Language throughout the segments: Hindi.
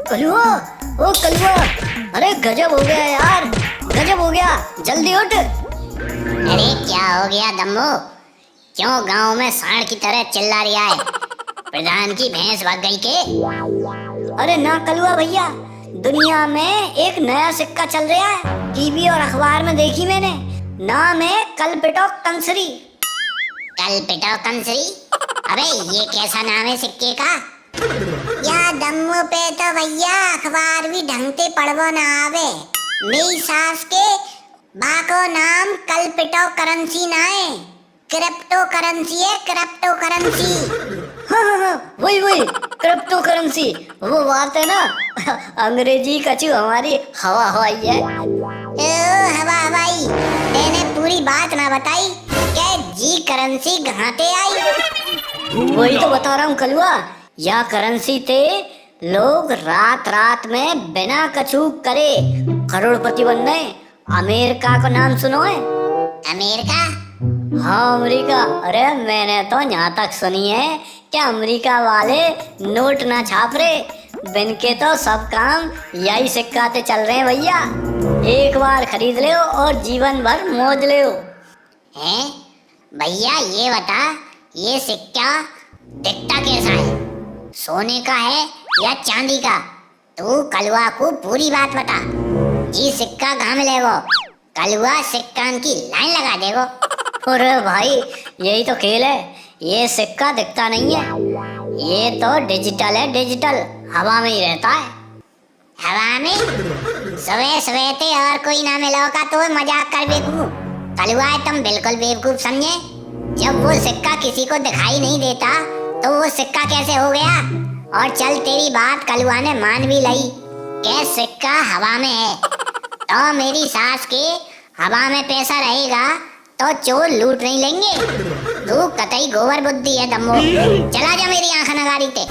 कलुआ, ओ कलुआ, अरे गजब हो गया यार, गजब हो गया, जल्दी उठ। अरे क्या हो गया दम्मू? क्यों गांव में सांड की तरह चिल्ला रहा है? प्रधान की भैंस भाग गई के? अरे ना कलुआ भैया, दुनिया में एक नया सिक्का चल रहा है, टीवी और अखबार में देखी मैंने। नाम है कलपिटो कंसरी। कलपिटो कंसरी? अबे ये कैसा नाम है सिक्के का? या दम्मू पे तो भैया अखबार भी ढंग से पढ़वो ना आवे। मेरी सास के बाको नाम कलपिटो करेंसी ना है, क्रिप्टो करेंसी है, क्रिप्टो करेंसी। हाँ, वही वही क्रिप्टो करेंसी, वो बात है ना। अंग्रेजी कछु हमारी हवा हवाई है। ओ हवा हवाई, तेने पूरी बात ना बताई। क्या जी करेंसी कहाँ ते आई? वही तो बता रहा हूँ कलुआ, यह करेंसी थे लोग रात रात में बिना कछु करे करोड़पति बन गए। अमेरिका का नाम सुनो है? अमेरिका? हाँ अमेरिका। अरे मैंने तो यहाँ तक सुनी है कि अमेरिका वाले नोट ना छाप रहे, बिन के तो सब काम यही सिक्का ते चल रहे हैं भैया। एक बार खरीद ले और जीवन भर मौज ले। हैं? भैया ये बता, ये सिक्का दिखता कैसा है? सोने का है या चांदी का? तू कलुआ को पूरी बात बता। जी सिक्का कहाँ मिलेगो? कलुआ सिक्का की लाइन लगा देगो। अरे भाई यही तो खेल है, ये सिक्का दिखता नहीं है, ये तो डिजिटल है, डिजिटल हवा में ही रहता है। हवा में? सवे सवेते और कोई ना मिलो का तो मजाक कर बेकू। कलुआ तुम बिल्कुल बेवकूफ समझे। जब वो सिक्का किसी को दिखाई नहीं देता तो वो सिक्का कैसे हो गया? और चल तेरी बात कलुआ ने मान भी ली कि सिक्का हवा में है, तो मेरी सास के हवा में पैसा रहेगा तो चोर लूट नहीं लेंगे। तू कतई गोबर बुद्धि है दम्मू, चला जा मेरी आंख नगारी ते।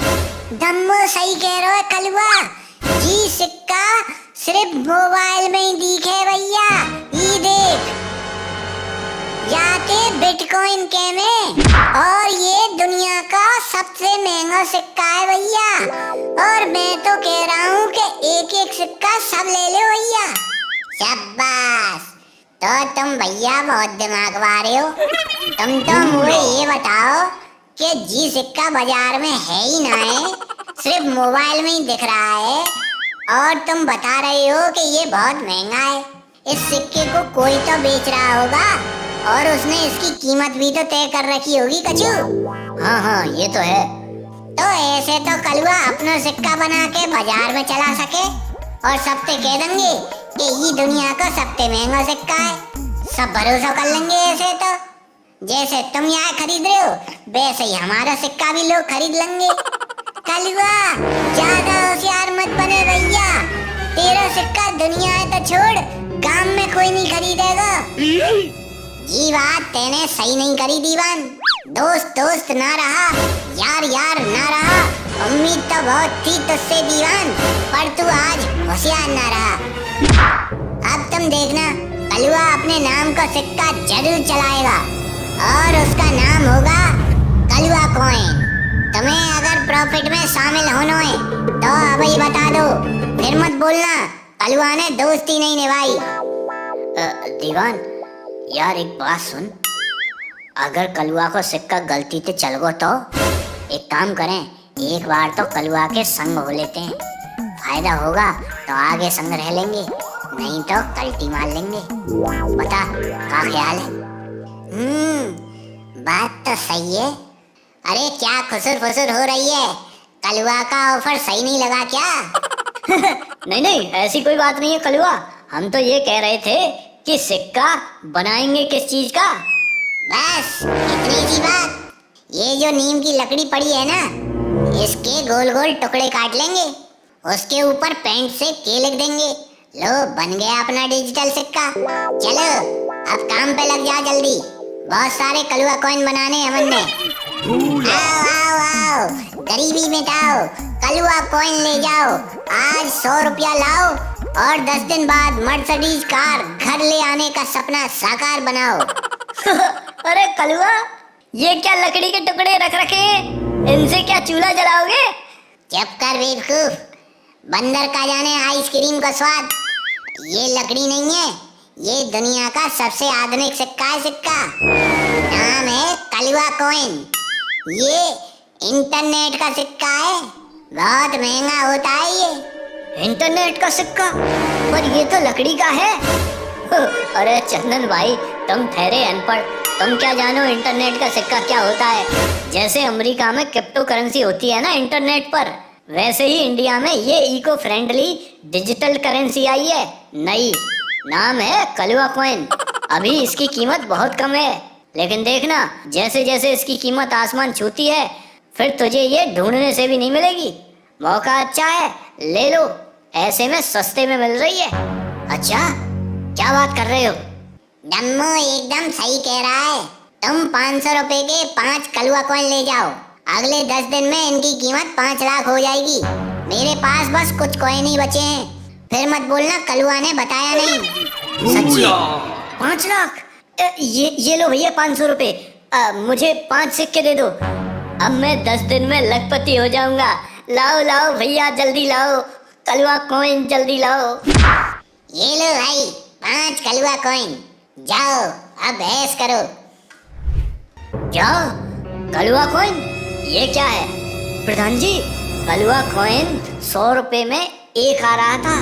दम्मू सही कह रहे हो कलुआ, जी सिक्का सिर्फ मोबाइल में ही दिखे भैया। ये देख, जाके बिटकॉइन के में, और ये दुनिया का सबसे महंगा सिक्का है भैया। और मैं तो कह रहा हूँ कि एक एक सिक्का सब ले लो भैया। शाबाश, तो तुम भैया बहुत दिमाग वाले हो। तुम तो मुझे ये बताओ कि जी सिक्का बाजार में है ही ना है, सिर्फ मोबाइल में ही दिख रहा है, और तुम बता रहे हो कि ये बहुत महंगा है। इस सिक्के को कोई तो बेच रहा होगा और उसने इसकी कीमत भी तो तय कर रखी होगी कचू। हाँ ये तो है। तो ऐसे तो कलुआ अपना सिक्का बना के बाजार में चला सके और सबसे कह देंगे कि ये दुनिया का सबसे महंगा सिक्का है। सब भरोसा कर लेंगे ऐसे तो। जैसे तुम यहाँ खरीद रहे हो वैसे ही हमारा सिक्का भी लोग खरीद लेंगे। कलुआ ज्यादा होशियार मत बने भैया, तेरा सिक्का दुनिया है तो छोड़, गांव में कोई नहीं खरीदेगा। ये बात तेने सही नहीं करी दीवान। दोस्त दोस्त ना रहा, यार यार ना रहा। उम्मीद तो बहुत थी तुझसे दीवान, पर तू आज होशियार ना रहा। अब तुम देखना, कलुआ अपने नाम का सिक्का जरूर चलाएगा और उसका नाम होगा कलुआ कॉइन। तुम्हें अगर प्रॉफिट में शामिल होना है तो अभी बता दो, फिर मत बोलना कलुआ ने दोस्ती नहीं निभाई। दीवान यार एक बात सुन, अगर कलुआ को सिक्का गलती से चल गो तो एक काम करें, एक बार तो कलुआ के संग हो लेते हैं, फायदा होगा तो आगे संग रह लेंगे, नहीं तो कल्टी मार लेंगे। बता क्या ख्याल है? बात तो सही है। अरे क्या खुसुर फुसुर हो रही है? कलुआ का ऑफर सही नहीं लगा क्या? नहीं ऐसी कोई बात नहीं है कलुआ, हम तो ये कह रहे थे कि सिक्का बनाएंगे किस चीज का? बस इतनी सी बात। ये जो नीम की लकड़ी पड़ी है ना, इसके गोल गोल टुकड़े काट लेंगे, उसके ऊपर पेंट से के लिख देंगे, लो बन गया अपना डिजिटल सिक्का। चलो अब काम पे लग जा जल्दी, बहुत सारे कलुआ कॉइन बनाने हमन ने। आओ आओ आओ, गरीबी मिटाओ, कलुआ कॉइन ले जाओ। आज 100 रुपया लाओ और 10 दिन बाद मर्सिडीज कार घर ले आने का सपना साकार बनाओ। अरे कलुआ, ये क्या लकड़ी के टुकड़े रख रखे हैं? इनसे क्या चूल्हा जलाओगे? चुप कर बेवकूफ, बंदर का जाने आइसक्रीम का स्वाद। ये लकड़ी नहीं है, ये दुनिया का सबसे आधुनिक सिक्का है। सिक्का नाम है कलवा कॉइन। ये इंटरनेट का सिक्का है, बहुत महंगा होता है ये। इंटरनेट का सिक्का? पर ये तो लकड़ी का है। अरे चंदन भाई, तुम ठहरे अनपढ़, तुम क्या जानो इंटरनेट का सिक्का क्या होता है। जैसे अमेरिका में क्रिप्टो करेंसी होती है ना इंटरनेट पर, वैसे ही इंडिया में ये इको फ्रेंडली डिजिटल करेंसी आई है नई, नाम है कलवा कॉइन। अभी इसकी कीमत बहुत कम है, लेकिन देखना जैसे जैसे इसकी कीमत आसमान छूती है, फिर तुझे ये ढूंढने से भी नहीं मिलेगी। मौका अच्छा है, ले लो, ऐसे में सस्ते में मिल रही है। अच्छा, क्या बात कर रहे हो? दम्मू एकदम सही कह रहा है। तुम 500 रुपए के 5 कलवा कॉइन ले जाओ, अगले 10 दिन में इनकी कीमत 5 लाख हो जाएगी। मेरे पास बस कुछ कॉइन ही बचे हैं, फिर मत बोलना कलवा ने बताया नहीं। सच्ची? 5 लाख? ये लो भैया 500 रुपए, मुझे 5 सिक्के दे दो, अब मैं 10 दिन में लखपति हो जाऊंगा। लाओ लाओ भैया, जल्दी लाओ, कलवा कॉइन जल्दी लाओ। ये लो भाई 5 कलवा कॉइन, जाओ अब ऐश करो। क्या? कलवा कॉइन? ये क्या है? प्रधान जी, कलवा कॉइन 100 रुपए में एक आ रहा था,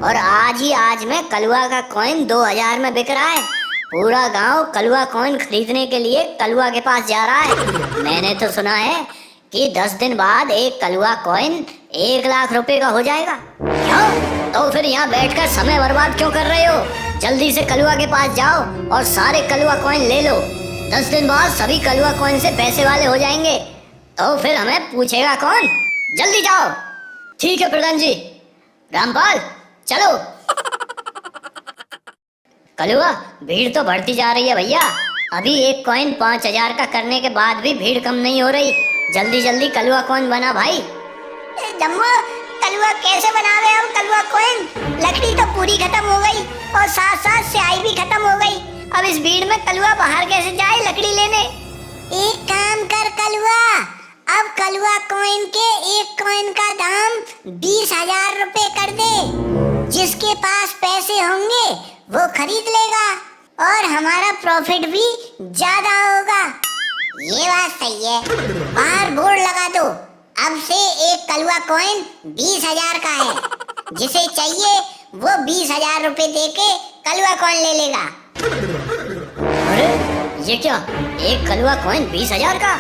और आज में कलवा का कॉइन 2000 में बिक रहा है। पूरा गांव कलवा कॉइन खरीदने के लिए कलवा के पास जा रहा है। मैंने तो सुना है कि 10 दिन बाद एक कलवा कॉइन 1 लाख रुपए का हो जाएगा। क्यों? तो फिर यहाँ बैठकर समय बर्बाद क्यों कर रहे हो? जल्दी से कलवा के पास जाओ और सारे कलवा कॉइन ले लो। 10 दिन बाद सभी कलवा कॉइन से पैसे वाले हो जाएंगे, तो फिर हमें पूछेगा कौन? जल्दी जाओ। ठीक है प्रधान जी। रामपाल चलो। कलवा, भीड़ तो बढ़ती जा रही है भैया। अभी एक कॉइन 5000 का करने के बाद भी भीड़ कम नहीं हो रही। जल्दी जल्दी कलवा कॉइन बना भाई। दम्मू, कलवा कैसे बनावे हम कलवा कॉइन? लकड़ी तो पूरी खत्म हो गई और साथ साथ स्याही भी खत्म हो गई। अब इस भीड़ में कलवा बाहर कैसे जाए लकड़ी लेने? एक काम कर कलवा, अब कलवा कॉइन के एक कॉइन का दाम 20,000 रुपए कर दे। जिसके पास पैसे होंगे वो खरीद लेगा और हमारा प्रॉफिट भी ज्यादा होगा। ये बात सही है, बाहर बोर्ड लगा दो, अब से एक कलवा कॉइन 20,000 का है। जिसे चाहिए वो 20,000 रुपए दे के कलवा कॉइन ले लेगा। अरे ये क्या, एक कलवा कॉइन 20,000 का?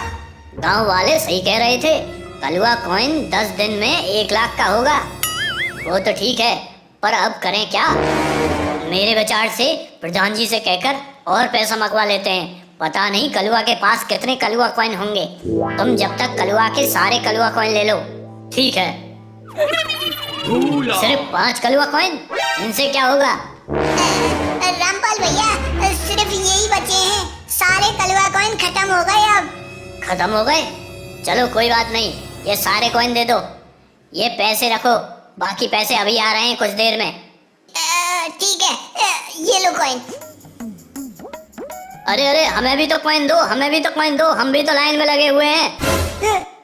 गांव वाले सही कह रहे थे, कलवा कॉइन 10 दिन में 1 लाख का होगा। वो तो ठीक है, पर अब करें क्या? मेरे विचार से प्रधान जी से कहकर और पैसा मंगवा लेते हैं। पता नहीं कलवा के पास कितने कलवा कॉइन होंगे। तुम जब तक कलवा के सारे कलवा कॉइन ले लो। ठीक है। सिर्फ 5 कलवा कॉइन, इनसे क्या होगा? रामपाल भैया, सिर्फ यही बचे हैं, सारे कलवा कॉइन खत्म हो गए। अब खत्म हो गए? चलो कोई बात नहीं, ये सारे कॉइन दे दो। ये पैसे रखो, बाकी पैसे अभी आ रहे हैं कुछ देर में। ठीक है, ये लो कॉइन। अरे अरे, हमें भी तो कॉइन दो, हमें भी तो कॉइन दो, हम भी तो लाइन में लगे हुए हैं।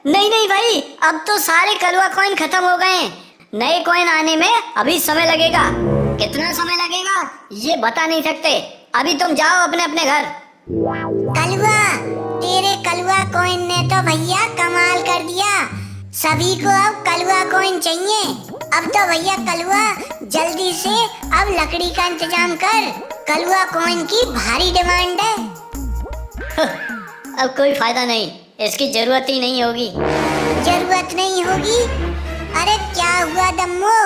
नहीं नहीं भाई, अब तो सारे कलवा कॉइन खत्म हो गए हैं। नए कॉइन आने में अभी समय लगेगा। कितना समय लगेगा ये बता नहीं सकते। अभी तुम जाओ अपने अपने घर। कलवा, तेरे कलवा कॉइन ने तो भैया कमाल कर दिया। सभी को अब कलवा कॉइन चाहिए। अब तो भैया कलवा, जल्दी से अब लकड़ी का इंतजाम कर, कलवा कॉइन की भारी डिमांड है। अब कोई फायदा नहीं, इसकी जरूरत ही नहीं होगी। जरूरत नहीं होगी? अरे क्या हुआ दम्मू?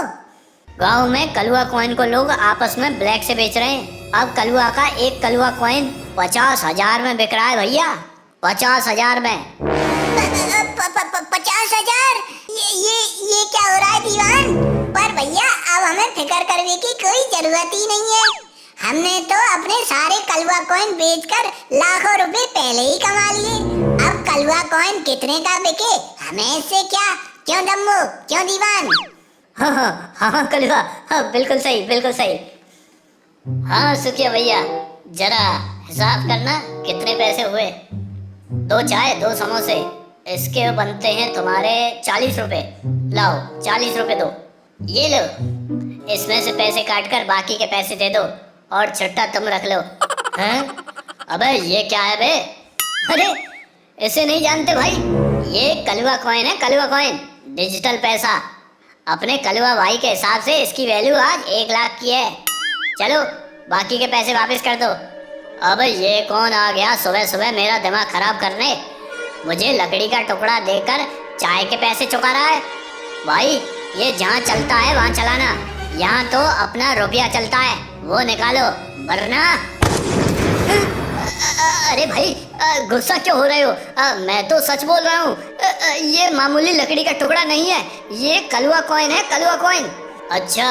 गांव में कलवा कॉइन को लोग आपस में ब्लैक से बेच रहे हैं। अब कलवा का एक कलवा कॉइन 50,000 में बिक रहा है भैया। 50,000 में। 50,000? ये क्या हो रहा है दीवान? पर भैया अब हमें फिक्र करने की कोई जरूरत ही नहीं है। हमने तो अपने सारे कलवा कॉइन बेचकर लाखों रुपए पहले ही कमा लिए। अब कलवा कॉइन कितने का बिके हमें इससे क्या? क्यों दम्मू, क्यों दीवान? हाँ कलवा, हाँ बिल्कुल सही, बिल्कुल सही। हाँ सुखिया भैया, जरा हिसाब करना कितने पैसे हुए। 2 चाय 2 समोसे, इसके बनते हैं तुम्हारे 40 रुपए। लाओ 40 रुपए दो। ये लो, इसमें से पैसे काट कर बाकी के पैसे दे दो और छुट्टा तुम रख लो। हैं? अबे ये क्या है बे? अरे इसे नहीं जानते भाई, ये कलवा कॉइन है, कलवा कॉइन, डिजिटल पैसा। अपने कलवा भाई के हिसाब से इसकी वैल्यू आज 1 लाख की है। चलो बाकी के पैसे वापस कर दो। अबे ये कौन आ गया सुबह सुबह मेरा दिमाग खराब करने? मुझे लकड़ी का टुकड़ा देकर चाय के पैसे चुका रहा है। भाई ये जहाँ चलता है वहाँ चलाना, यहाँ तो अपना रुपया चलता है, वो निकालो वरना। अरे भाई गुस्सा क्यों हो रहे हो? मैं तो सच बोल रहा हूँ। ये मामूली लकड़ी का टुकड़ा नहीं है, ये कलवा कॉइन है, कलवा कॉइन। अच्छा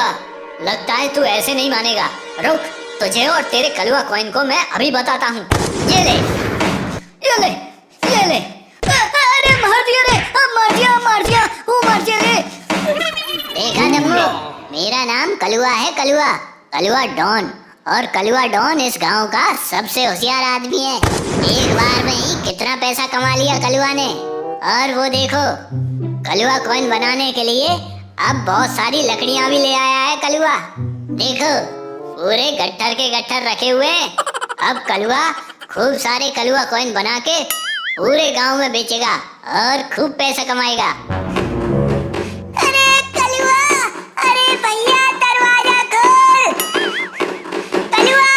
लगता है तू ऐसे नहीं मानेगा, रुक तुझे और तेरे कलवा कॉइन को मैं अभी बताता हूँ। ये ले, ये ले, ये ले। अरे मार दिया रे, मार दिया, वो मार दिया रे। देखा दम्मू, मेरा नाम कलवा है, कलवा, कलवा डॉन। और कलवा डॉन इस गांव का सबसे होशियार आदमी है। एक बार में ही कितना पैसा कमा लिया कलवा ने। और वो देखो, कलवा कॉइन बनाने के लिए अब बहुत सारी लकड़ियां भी ले आया है कलवा। देखो पूरे गट्ठर के गट्ठर रखे हुए हैं। अब कलवा खूब सारे कलवा कॉइन बना के पूरे गांव में बेचेगा और खूब पैसा कमाएगा। अरे कलवा, अरे भैया दरवाजा खोल। कलवा,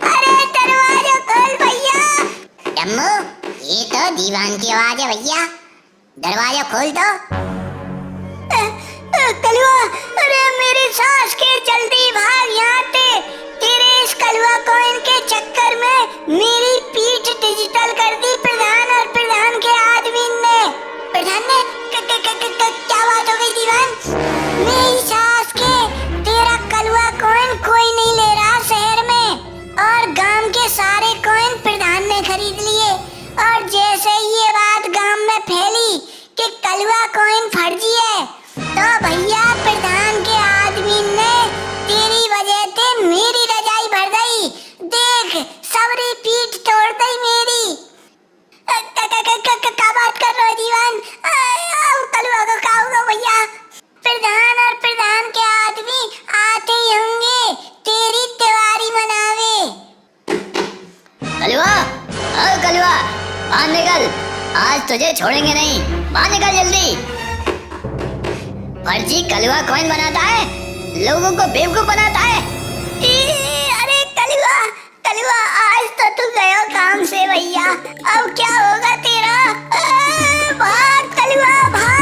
अरे दरवाजा खोल भैया। दम्मू, ये तो दीवान की आवाज है भैया, दरवाजा खोल दो। कलवा, अरे मेरी सांस के जल्दी भाग यहाँ से। तेरे इस कलवा कॉइन के चक्कर में मेरी पीठ डिजिटल कर दी प्रधान और प्रधान के आदमी ने। प्रधान ने क्या बात हो गई दीवान? मेरी सांस के तेरा कलवा कॉइन कोई नहीं ले रहा शहर में, और गांव के सारे कॉइन प्रधान ने खरीद लिए। और जैसे ये बात गांव में फैली कि कलवा कॉइन फर्जी है, तो भैया प्रधान के आदमी ने तेरी वजह से मेरी रजाई भर गई। देख सबरी पीठ तोड़ दी मेरी। क्या बात कर रहे हो दीवान? कलवा को क्या होगा भैया? प्रधान और प्रधान के आदमी आते ही होंगे तेरी त्योहारी मनावे। कलवा, कलवा बाहर निकल, आज तुझे छोड़ेंगे नहीं, बाहर निकल जल्दी। फर्जी कलवा कॉइन बनाता है, लोगों को बेवकूफ बनाता है। अरे कलवा, कलवा आज तो तू गया काम से भैया, अब क्या होगा तेरा? भाग कलवा भाग।